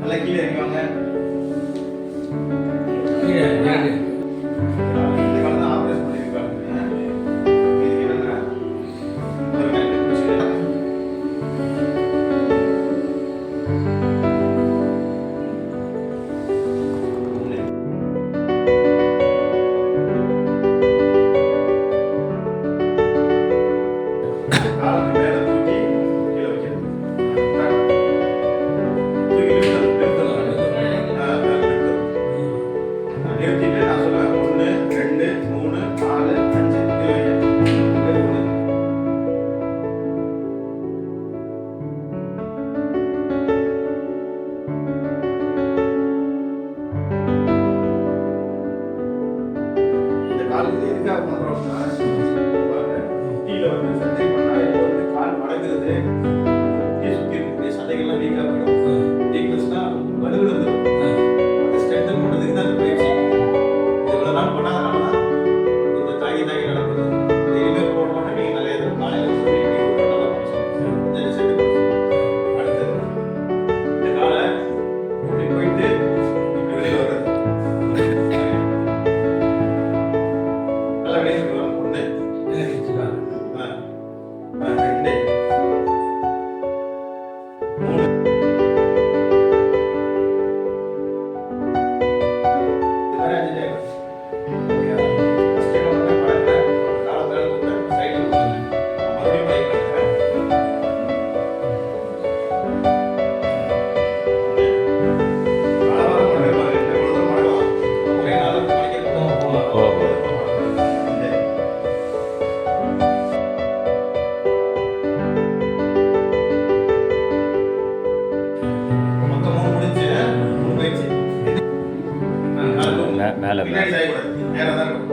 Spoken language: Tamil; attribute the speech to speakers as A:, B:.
A: நல்லா கீழே இறங்கி வாங்க. இந்த காலம் தான் ஆப்ரேஷன் பண்ணியிருக்காங்க. இதுக்கு என்னன்னா ஒரு கை பிடிச்சிட்டு காலுக்கு மேல தூக்கி கீழே வைக்கிறது. தூக்கி நிறுத்தணும். நிறுத்திட்டு நான் சொல்லுவேன் 1 2 3 4 5 கீழே வைங்க. இந்த காலுக்கு எதுக்காக பண்றோம்னா முட்டியில வந்து சர்ஜரி பண்ணா இப்போ வந்து கால் மடங்குறது முட்டியை சுற்றி இருக்கக்கூடிய சதைகள்லாம் வீக்காக போயிடும். வீக்னஸ்னா வலுவிழந்துடும். அதை ஸ்ட்ரென்தன் பண்ணுறதுக்கு தான் இந்த பயிற்சி. இது இவ்வளோ நாள் பண்ணாதனால தான் இந்த தாங்கி தாங்கி நடக்குது. இது இனிமேல் போடணும்னா நீங்கள் நிறைய இது காலையில் நல்லா இந்த செட்டு அடுத்தது இந்த காலை இப்படி போயிட்டு இப்படி வெளியில் வர்றது. நல்லா வெளியே வரலாம். 1 2 மேல பின்னாடி சாயக்கூடாது. நேரா தான் இருக்கும்.